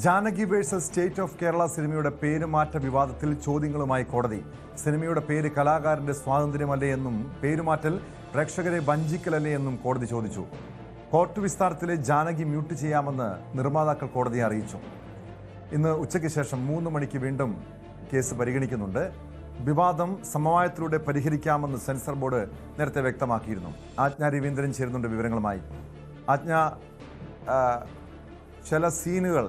Janaki versus state of Kerala സിനിമയുടെ പേരുമാറ്റ വിവാദത്തിൽ ചോദ്യങ്ങളുമായി കോടതി. സിനിമയുടെ പേര് കലാകാരന്റെ സ്വാതന്ത്ര്യമല്ലേ എന്നും പേരുമാറ്റൽ പ്രേക്ഷകരെ വഞ്ചിക്കലല്ലേ എന്നും കോടതി ചോദിച്ചു. കോർട്ട് വിസ്താരത്തിലെ ജാനകി മ്യൂട്ട് ചെയ്യാമെന്ന് നിർമ്മാതാക്കൾ കോടതിയെ അറിയിച്ചു. ഇന്ന് ഉച്ചയ്ക്ക് ശേഷം 3 മണിക്ക് വീണ്ടും കേസ് പരിഗണിക്കുന്നുണ്ട്. വിവാദം സമവായത്തിലൂടെ പരിഹരിക്കാമെന്ന് സെൻസർ ബോർഡ് നേരത്തെ വ്യക്തമാക്കിയിരുന്നു. ആജ്ഞ രവീന്ദ്രൻ ചേരുന്നുണ്ട് വിവരങ്ങളുമായി. ആജ്ഞ, ചില സീനുകൾ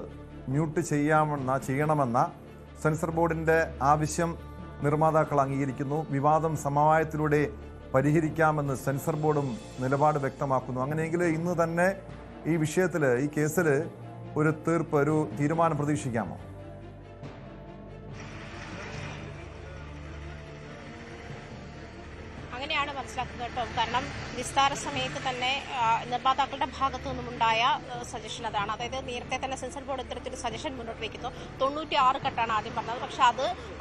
മ്യൂട്ട് ചെയ്യണമെന്ന സെൻസർ ബോർഡിൻ്റെ ആവശ്യം നിർമ്മാതാക്കൾ അംഗീകരിക്കുന്നു. വിവാദം സമവായത്തിലൂടെ പരിഹരിക്കാമെന്ന് സെൻസർ ബോർഡും നിലപാട് വ്യക്തമാക്കുന്നു. അങ്ങനെയെങ്കിൽ ഇന്ന് തന്നെ ഈ വിഷയത്തിൽ, ഈ കേസിൽ ഒരു തീരുമാനം പ്രതീക്ഷിക്കാമോ? അങ്ങനെയാണ് മനസ്സിലാക്കുന്നത് കേട്ടോ. കാരണം വിസ്താര സമയത്ത് തന്നെ നിർമ്മാതാക്കളുടെ ഭാഗത്തു നിന്നുമുണ്ടായ സജഷൻ അതാണ്. അതായത് നേരത്തെ തന്നെ സെൻസർ ബോർഡ് ഇത്തരത്തിലൊരു സജഷൻ മുന്നോട്ട് വയ്ക്കുന്നു. 96 കട്ടാണ് ആദ്യം പറഞ്ഞത്. പക്ഷെ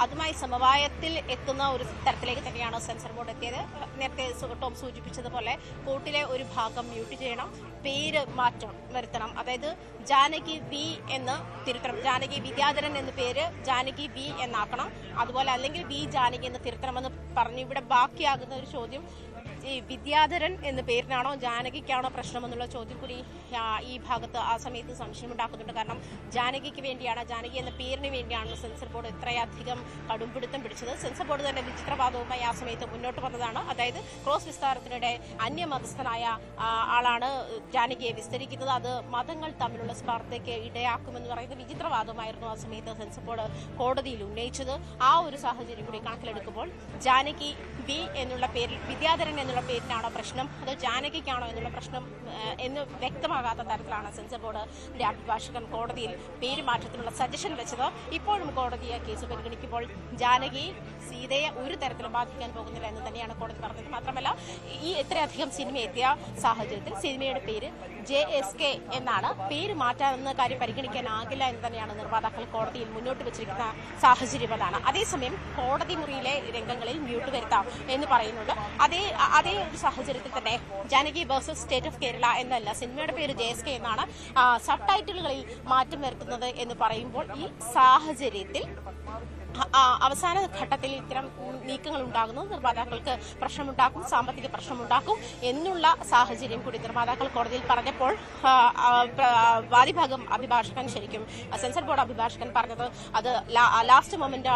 അതുമായി സമവായത്തിൽ എത്തുന്ന ഒരു തരത്തിലേക്ക് തന്നെയാണ് സെൻസർ ബോർഡ് എത്തിയത്. നേരത്തെ ടോം സൂചിപ്പിച്ചതുപോലെ കോർട്ടിലെ ഒരു ഭാഗം മ്യൂട്ട് ചെയ്യണം, പേര് മാറ്റം വരുത്തണം. അതായത് ജാനകി വി എന്ന് തിരുത്തണം, ജാനകി വിദ്യാധരൻ എന്ന പേര് ജാനകി വി എന്നാക്കണം. അതുപോലെ അല്ലെങ്കിൽ വി ജാനകി എന്ന് തിരുത്തണമെന്ന് പറഞ്ഞു. ഇവിടെ ബാക്കിയാകുന്ന ഒരു ചോദ്യം, ഈ വിദ്യാധരൻ എന്ന പേരിനാണോ ജാനകിക്കാണോ പ്രശ്നമെന്നുള്ള ചോദ്യം കൂടി ഈ ഭാഗത്ത് ആ സമയത്ത് സംശയമുണ്ടാക്കുന്നുണ്ട്. കാരണം ജാനകിക്ക് വേണ്ടിയാണ്, ജാനകി എന്ന പേരിന് വേണ്ടിയാണ് സെൻസർ ബോർഡ് ഇത്രയധികം കടുംപിടുത്തം പിടിച്ചത്. സെൻസർ ബോർഡ് തന്നെ വിചിത്രവാദവുമായി ആ സമയത്ത് മുന്നോട്ട് വന്നതാണ്. അതായത് ക്രോസ് വിസ്താരത്തിനിടെ അന്യമതസ്ഥനായ ആളാണ് ജാനകിയെ വിസ്തരിക്കുന്നത്, അത് മതങ്ങൾ തമ്മിലുള്ള സ്പർദ്ധയ്ക്ക് ഇടയാക്കുമെന്ന് പറയുന്ന വിചിത്രവാദമായിരുന്നു ആ സമയത്ത് സെൻസർ ബോർഡ് കോടതിയിൽ ഉന്നയിച്ചത്. ആ ഒരു സാഹചര്യം കൂടി കണക്കിലെടുക്കുമ്പോൾ ജാനകി ബി എന്നുള്ള പേരിൽ വിദ്യാധരൻ എന്നുള്ള പേരിനാണോ പ്രശ്നം, അതോ ജാനകിക്കാണോ എന്നുള്ള പ്രശ്നം എന്ന് വ്യക്തമാകാത്ത തരത്തിലാണ് സെൻസർ ബോർഡിന്റെ അഭിഭാഷകൻ കോടതിയിൽ പേരുമാറ്റത്തിനുള്ള സജഷൻ വെച്ചത്. ഇപ്പോഴും കോടതി കേസ് പരിഗണിക്കുമ്പോൾ ജാനകി സീതയെ ഒരു തരത്തിലും ബാധിക്കാൻ പോകുന്നില്ല എന്ന് തന്നെയാണ് കോടതി പറഞ്ഞത്. മാത്രമല്ല, ഈ ഇത്രയധികം സിനിമ എത്തിയ സാഹചര്യത്തിൽ സിനിമയുടെ പേര് JSK എന്നാണ്. പേര് മാറ്റാവുന്ന കാര്യം പരിഗണിക്കാനാകില്ല എന്ന് തന്നെയാണ് നിർമ്മാതാക്കൾ കോടതിയിൽ മുന്നോട്ട് വെച്ചിരിക്കുന്ന സാഹചര്യം. അതാണ്. അതേസമയം കോടതി മുറിയിലെ രംഗങ്ങളിൽ മ്യൂട്ട് വരുത്താം എന്ന് പറയുന്നുണ്ട്. അതേ ഒരു സാഹചര്യത്തിൽ തന്നെ Janaki versus state of Kerala എന്നല്ല, സിനിമയുടെ പേര് JSK എന്നാണ്. സബ് ടൈറ്റിലുകളിൽ മാറ്റം വരുത്തുന്നത് എന്ന് പറയുമ്പോൾ ഈ സാഹചര്യത്തിൽ അവസാന ഘട്ടത്തിൽ ഇത്തരം നീക്കങ്ങൾ ഉണ്ടാകുന്നത് നിർമ്മാതാക്കൾക്ക് പ്രശ്നമുണ്ടാക്കും, സാമ്പത്തിക പ്രശ്നമുണ്ടാക്കും എന്നുള്ള സാഹചര്യം കൂടി നിർമ്മാതാക്കൾ കോടതിയിൽ പറഞ്ഞപ്പോൾ വാദിഭാഗം അഭിഭാഷകൻ, ശരിക്കും സെൻസർ ബോർഡ് അഭിഭാഷകൻ പറഞ്ഞത് അത് ലാസ്റ്റ് മൊമെന്റ്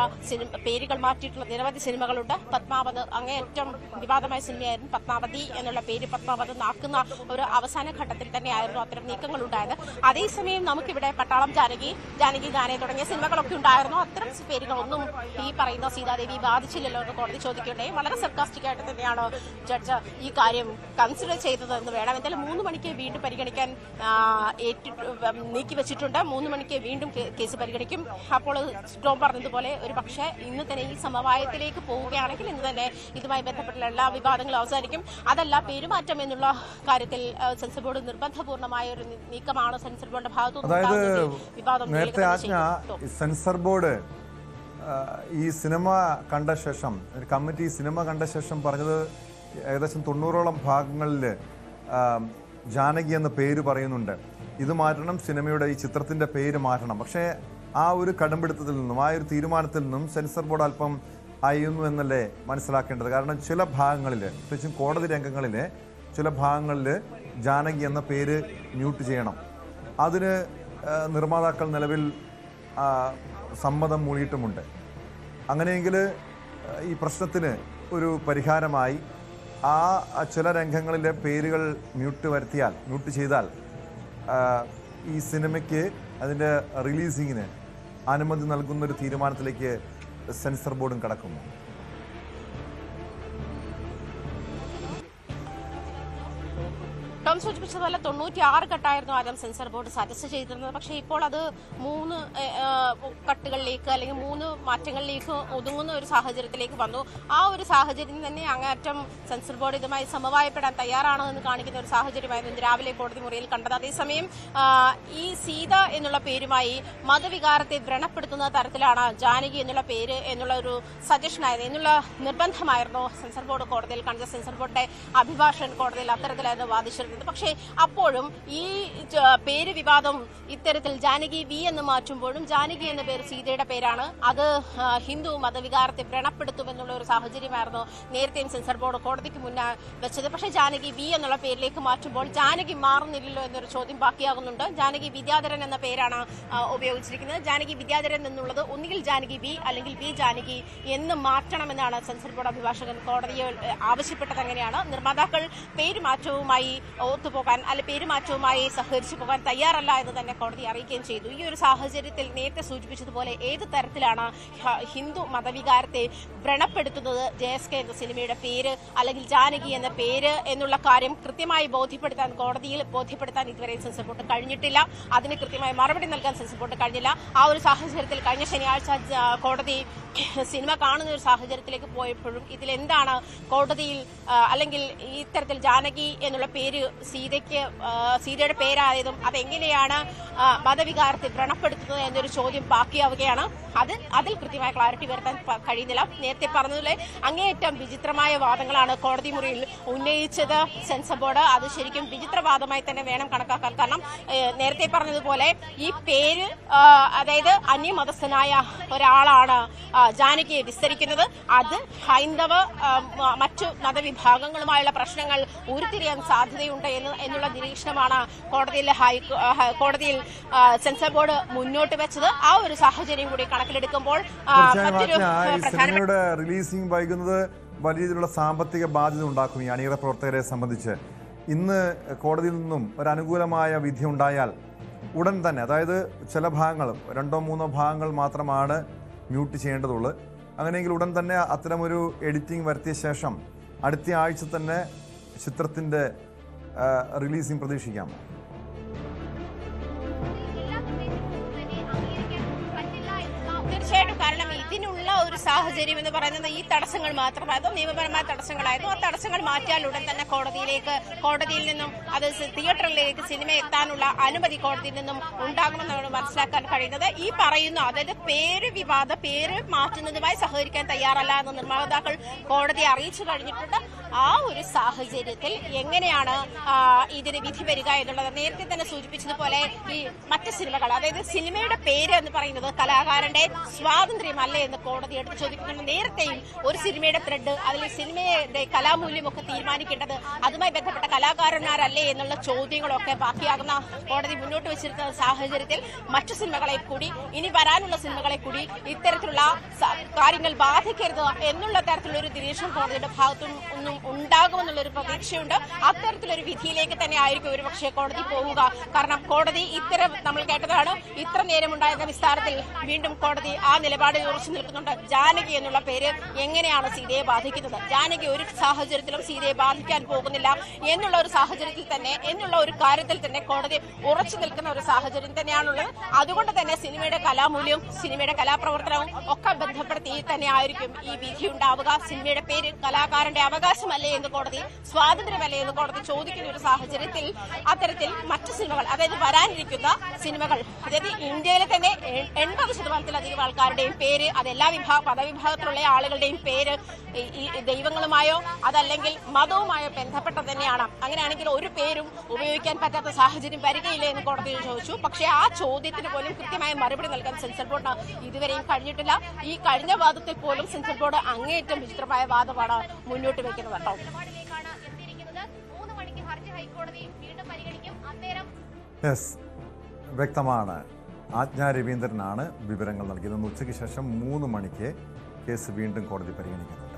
പേരുകൾ മാറ്റിയിട്ടുള്ള നിരവധി സിനിമകളുണ്ട്. പത്മാവത് അങ്ങേയറ്റം വിവാദമായ സിനിമയായിരുന്നു. പത്മാവതി എന്നുള്ള പേര് പത്മാവത് നാക്കുന്ന ഒരു അവസാന ഘട്ടത്തിൽ തന്നെയായിരുന്നു അത്തരം നീക്കങ്ങൾ ഉണ്ടായത്. അതേസമയം നമുക്കിവിടെ പട്ടാളം, ജാനകി ഗാനെ തുടങ്ങിയ സിനിമകളൊക്കെ ഉണ്ടായിരുന്നു. അത്തരം പേരുകളൊന്നും ഈ പറയുന്ന സീതാദേവി ബാധിച്ചില്ലല്ലോ എന്ന് കോടതി ചോദിക്കട്ടെ. വളരെ സർക്കാസ്റ്റിക് ആയിട്ട് തന്നെയാണ് ജഡ്ജ് ഈ കാര്യം കൺസിഡർ ചെയ്തതെന്ന് വേണം. എന്തായാലും 3 മണിക്ക് വീണ്ടും പരിഗണിക്കാൻ നീക്കി വെച്ചിട്ടുണ്ട്. 3 മണിക്ക് വീണ്ടും കേസ് പരിഗണിക്കും. അപ്പോൾ ടോം പറഞ്ഞതുപോലെ ഒരു പക്ഷേ ഇന്ന് തന്നെ ഈ സമവായത്തിലേക്ക് പോവുകയാണെങ്കിൽ ഇന്ന് തന്നെ ഇതുമായി ബന്ധപ്പെട്ടുള്ള എല്ലാ വിവാദങ്ങളും അവസാനിക്കും. അതല്ല, പേരുമാറ്റം എന്നുള്ള കാര്യത്തിൽ സെൻസർ ബോർഡ് നിർബന്ധപൂർണമായ ഒരു നീക്കമാണ് സെൻസർ ബോർഡിന്റെ ഭാഗത്തുനിന്ന് വിവാദം. സെൻസർ ബോർഡ് ഈ സിനിമ കണ്ട ശേഷം, കമ്മിറ്റി സിനിമ കണ്ട ശേഷം പറഞ്ഞത് ഏകദേശം 90ഓളം ഭാഗങ്ങളിൽ ജാനകി എന്ന പേര് പറയുന്നുണ്ട്. ഇത് മാറ്റണം, സിനിമയുടെ ഈ ചിത്രത്തിൻ്റെ പേര് മാറ്റണം. പക്ഷേ ആ ഒരു കടുംപിടുത്തത്തിൽ നിന്നും, ആ ഒരു തീരുമാനത്തിൽ നിന്നും സെൻസർ ബോർഡ് അല്പം അയ്യുന്നു എന്നല്ലേ മനസ്സിലാക്കേണ്ടത്. കാരണം ചില ഭാഗങ്ങളിൽ, പ്രത്യേകിച്ചും കോടതി രംഗങ്ങളിൽ ചില ഭാഗങ്ങളിൽ ജാനകി എന്ന പേര് മ്യൂട്ട് ചെയ്യണം. അതിന് നിർമ്മാതാക്കൾ നിലവിൽ സമ്മതം മൂളിയിട്ടുമുണ്ട്. അങ്ങനെയെങ്കിൽ ഈ പ്രശ്നത്തിന് ഒരു പരിഹാരമായി ആ ചില രംഗങ്ങളിലെ പേരുകൾ മ്യൂട്ട് ചെയ്താൽ ഈ സിനിമയ്ക്ക് അതിൻ്റെ റിലീസിങ്ങിന് അനുമതി നൽകുന്നൊരു തീരുമാനത്തിലേക്ക് സെൻസർ ബോർഡും കടക്കുന്നു. ടോം സൂചിപ്പിച്ചതുപോലെ 96 കട്ടായിരുന്നു ആദ്യം സെൻസർ ബോർഡ് സജസ്റ്റ് ചെയ്തിരുന്നത്. പക്ഷേ ഇപ്പോൾ അത് 3 കട്ടുകളിലേക്ക് അല്ലെങ്കിൽ 3 മാറ്റങ്ങളിലേക്ക് ഒതുങ്ങുന്ന ഒരു സാഹചര്യത്തിലേക്ക് വന്നു. ആ ഒരു സാഹചര്യം തന്നെ അങ്ങേറ്റം സെൻസർ ബോർഡ് ഇതുമായി സമവായപ്പെടാൻ തയ്യാറാണോ എന്ന് കാണിക്കുന്ന ഒരു സാഹചര്യമായിരുന്നു ഇന്ന് രാവിലെ കോടതി മുറിയിൽ കണ്ടത്. അതേസമയം ഈ സീത എന്നുള്ള പേരുമായി മതവികാരത്തെ വ്രണപ്പെടുത്തുന്ന തരത്തിലാണ് ജാനകി എന്നുള്ള പേര് എന്നുള്ള ഒരു സജഷനായിരുന്നു, എന്നുള്ള നിർബന്ധമായിരുന്നു സെൻസർ ബോർഡ് കോടതിയിൽ കണ്ടത്. സെൻസർ ബോർഡിന്റെ അഭിഭാഷകൻ കോടതിയിൽ അത്തരത്തിലായിരുന്നു വാദിച്ചിരുന്നത്. പറഞ്ഞിരുന്നത്. പക്ഷേ അപ്പോഴും ഈ പേര് വിവാദം ഇത്തരത്തിൽ ജാനകി വി എന്ന് മാറ്റുമ്പോഴും ജാനകി എന്ന പേര് സീതയുടെ പേരാണ്, അത് ഹിന്ദു മതവികാരത്തെ വ്രണപ്പെടുത്തുമെന്നുള്ള ഒരു സാഹചര്യമായിരുന്നു നേരത്തെയും സെൻസർ ബോർഡ് കോടതിക്ക് മുന്നേ വെച്ചത്. പക്ഷേ ജാനകി വി എന്നുള്ള പേരിലേക്ക് മാറ്റുമ്പോൾ ജാനകി മാറുന്നില്ലല്ലോ എന്നൊരു ചോദ്യം ബാക്കിയാകുന്നുണ്ട്. ജാനകി വിദ്യാധരൻ എന്ന പേരാണ് ഉപയോഗിച്ചിരിക്കുന്നത്. ജാനകി വിദ്യാധരൻ എന്നുള്ളത് ഒന്നുകിൽ ജാനകി വി അല്ലെങ്കിൽ വി ജാനകി എന്ന് മാറ്റണമെന്നാണ് സെൻസർ ബോർഡ് അഭിഭാഷകൻ കോടതിയെ ആവശ്യപ്പെട്ടത്. അങ്ങനെയാണ് നിർമ്മാതാക്കൾ പേരുമാറ്റവുമായി ഒത്തുപോകാൻ പേരുമാറ്റവുമായി സഹകരിച്ചു പോകാൻ തയ്യാറല്ല എന്ന് തന്നെ കോടതി അറിയിക്കുകയും ചെയ്തു. ഈ ഒരു സാഹചര്യത്തിൽ നേരത്തെ സൂചിപ്പിച്ചതുപോലെ ഏത് തരത്തിലാണ് ഹിന്ദു മതവികാരത്തെ വ്രണപ്പെടുത്തുന്നത് JSK എന്ന സിനിമയുടെ പേര് അല്ലെങ്കിൽ ജാനകി എന്ന പേര് എന്നുള്ള കാര്യം കൃത്യമായി കോടതിയിൽ ബോധ്യപ്പെടുത്താൻ ഇതുവരെ സെൻസർ ബോർഡ് കഴിഞ്ഞിട്ടില്ല. അതിന് കൃത്യമായി മറുപടി നൽകാൻ സെൻസർ ബോർഡ് കഴിഞ്ഞില്ല. ആ ഒരു സാഹചര്യത്തിൽ കഴിഞ്ഞ ശനിയാഴ്ച കോടതി സിനിമ കാണുന്ന ഒരു സാഹചര്യത്തിലേക്ക് പോയപ്പോഴും ഇതിലെന്താണ് കോടതിയിൽ അല്ലെങ്കിൽ ഇത്തരത്തിൽ ജാനകി എന്നുള്ള പേര് സീതയുടെ പേരായതും അതെങ്ങനെയാണ് മതവികാരത്തെ വ്രണപ്പെടുത്തുന്നത് എന്നൊരു ചോദ്യം ബാക്കിയാവുകയാണ്. അതിൽ കൃത്യമായ ക്ലാരിറ്റി വരുത്താൻ കഴിയുന്നില്ല. നേരത്തെ പറഞ്ഞതുപോലെ അങ്ങേയറ്റം വിചിത്രമായ വാദങ്ങളാണ് കോടതി മുറിയിൽ ഉന്നയിച്ചത് സെൻസർ ബോർഡ്. അത് ശരിക്കും വിചിത്രവാദമായി തന്നെ വേണം കണക്കാക്കാൻ. കാരണം നേരത്തെ പറഞ്ഞതുപോലെ ഈ പേര് അതായത് അന്യമതസ്ഥനായ ഒരാളാണ് ജാനകിയെ വിസ്തരിക്കുന്നത്. അത് ഹൈന്ദവ മറ്റു മതവിഭാഗങ്ങളുമായുള്ള പ്രശ്നങ്ങൾ ഉരുത്തിരിയാൻ സാധ്യതയുണ്ട് എന്നുള്ള നിരീക്ഷണമാണ് കോടതിയിൽ സെൻസർ ബോർഡ് മുന്നോട്ട് വെച്ചത്. ആ ഒരു സാഹചര്യം കൂടി കണക്കിലെടുക്കുമ്പോൾ മറ്റൊരു സിനിമയുടെ റിലീസിംഗ് വൈകുന്നത് വലിയ രീതിയിലുള്ള സാമ്പത്തിക ബാധ്യത ഉണ്ടാക്കും ഈ അണിയറ പ്രവർത്തകരെ സംബന്ധിച്ച്. ഇന്ന് കോടതിയിൽ നിന്നും ഒരു അനുകൂലമായ വിധി ഉണ്ടായാൽ ഉടൻ തന്നെ, അതായത് ചില ഭാഗങ്ങൾ 2-3 ഭാഗങ്ങൾ മാത്രമാണ് മ്യൂട്ട് ചെയ്യേണ്ടതുള്ളൂ. അങ്ങനെയെങ്കിൽ ഉടൻ തന്നെ അത്തരമൊരു എഡിറ്റിംഗ് വരുത്തിയ ശേഷം അടുത്ത ആഴ്ച തന്നെ ചിത്രത്തിൻ്റെ റിലീസിംഗ് പ്രതീക്ഷിക്കാമോ? തീർച്ചയായിട്ടും. കാരണം ഇതിനുള്ള ഒരു സാഹചര്യം എന്ന് പറയുന്നത് ഈ തടസ്സങ്ങൾ മാത്രമായതോ നിയമപരമായ തടസ്സങ്ങളായതോ ആ തടസ്സങ്ങൾ മാറ്റിയാൽ ഉടൻ തന്നെ കോടതിയിൽ നിന്നും അത് തിയേറ്ററിലേക്ക് സിനിമ എത്താനുള്ള അനുമതി കോടതിയിൽ നിന്നും ഉണ്ടാകുമെന്നാണ് മനസ്സിലാക്കാൻ കഴിയുന്നത്. ഈ പറയുന്ന അതായത് പേര് മാറ്റുന്നതുമായി സഹകരിക്കാൻ തയ്യാറല്ല എന്ന് നിർമ്മാതാക്കൾ കോടതിയെ അറിയിച്ചു കഴിഞ്ഞിട്ടുണ്ട്. ആ ഒരു സാഹചര്യത്തിൽ എങ്ങനെയാണ് ഇതിന് വിധി വരിക എന്നുള്ളത് നേരത്തെ തന്നെ സൂചിപ്പിച്ചതുപോലെ ഈ മറ്റ് സിനിമകൾ, അതായത് സിനിമയുടെ പേര് എന്ന് പറയുന്നത് കലാകാരന്റെ സ്വാതന്ത്ര്യമല്ലേ എന്ന് കോടതി എടുത്ത് ചോദിക്കുന്നുണ്ട്. നേരത്തെയും ഒരു സിനിമയുടെ ത്രെഡ് അതിൽ സിനിമയുടെ കലാമൂല്യമൊക്കെ തീരുമാനിക്കേണ്ടത് അതുമായി ബന്ധപ്പെട്ട കലാകാരന്മാരല്ലേ എന്നുള്ള ചോദ്യങ്ങളൊക്കെ ബാക്കിയാകുന്ന കോടതി മുന്നോട്ട് വെച്ചിരുന്ന സാഹചര്യത്തിൽ മറ്റു സിനിമകളെ കൂടി ഇനി വരാനുള്ള സിനിമകളെ കൂടി ഇത്തരത്തിലുള്ള കാര്യങ്ങൾ ബാധിക്കരുത് എന്നുള്ള തരത്തിലുള്ള ഒരു നിരീക്ഷണം കോടതിയുടെ ഭാഗത്തുനിന്നും ഉണ്ടാകുമെന്നുള്ളൊരു പ്രതീക്ഷയുണ്ട്. അത്തരത്തിലൊരു വിധിയിലേക്ക് തന്നെ ആയിരിക്കും ഒരുപക്ഷെ കോടതി പോവുക. കാരണം കോടതി നമ്മൾ കേട്ടതാണ്, ഇത്ര നേരമുണ്ടായിരുന്ന വിസ്താരത്തിൽ വീണ്ടും കോടതി ആ നിലപാടിൽ ഉറച്ചു നിൽക്കുന്നുണ്ട്. ജാനകി എന്നുള്ള പേര് എങ്ങനെയാണ് സീതയെ ബാധിക്കുന്നത്? ജാനകി ഒരു സാഹചര്യത്തിലും സീതയെ ബാധിക്കാൻ പോകുന്നില്ല എന്നുള്ള ഒരു സാഹചര്യത്തിൽ തന്നെ, എന്നുള്ള ഒരു കാര്യത്തിൽ തന്നെ കോടതി ഉറച്ചു നിൽക്കുന്ന ഒരു സാഹചര്യം തന്നെയാണുള്ളത്. അതുകൊണ്ട് തന്നെ സിനിമയുടെ കലാമൂല്യവും സിനിമയുടെ കലാപ്രവർത്തനവും ഒക്കെ ബന്ധപ്പെടുത്തി തന്നെ ആയിരിക്കും ഈ വിധി ഉണ്ടാവുക. സിനിമയുടെ പേര് കലാകാരന്റെ അവകാശമല്ലേ എന്ന് കോടതി, സ്വാതന്ത്ര്യമല്ലേ എന്ന് കോടതി ചോദിക്കുന്ന ഒരു സാഹചര്യത്തിൽ അത്തരത്തിൽ മറ്റു സിനിമകൾ, അതായത് വരാനിരിക്കുന്ന സിനിമകൾ, അതായത് ഇന്ത്യയിലെ തന്നെ 80% ആൾക്കാരുടെയും പേര്, അതെല്ലാ മതവിഭാഗത്തിലുള്ള ആളുകളുടെയും പേര് ഈ ദൈവങ്ങളുമായോ അതല്ലെങ്കിൽ മതവുമായോ ബന്ധപ്പെട്ട തന്നെയാണ്. അങ്ങനെയാണെങ്കിൽ ഒരു പേരും ഉപയോഗിക്കാൻ പറ്റാത്ത സാഹചര്യം വരികയില്ലേ എന്ന് കോടതി ചോദിച്ചു. പക്ഷേ ആ ചോദ്യത്തിന് പോലും കൃത്യമായ മറുപടി നൽകാൻ സെൻസർ ബോർഡ് ഇതുവരെയും കഴിഞ്ഞിട്ടില്ല. ഈ കഴിഞ്ഞ വാദത്തിൽ പോലും സെൻസർ ബോർഡ് അങ്ങേയറ്റം വിചിത്രമായ വാദമാണ് മുന്നോട്ട് വെക്കുന്നത് കേട്ടോ. വ്യക്തമാണ്. ആജ്ഞ രവീന്ദ്രനാണ് വിവരങ്ങൾ നൽകിയത്. ഉച്ചയ്ക്ക് ശേഷം 3 മണിക്ക് കേസ് വീണ്ടും കോടതി പരിഗണിക്കുന്നത്.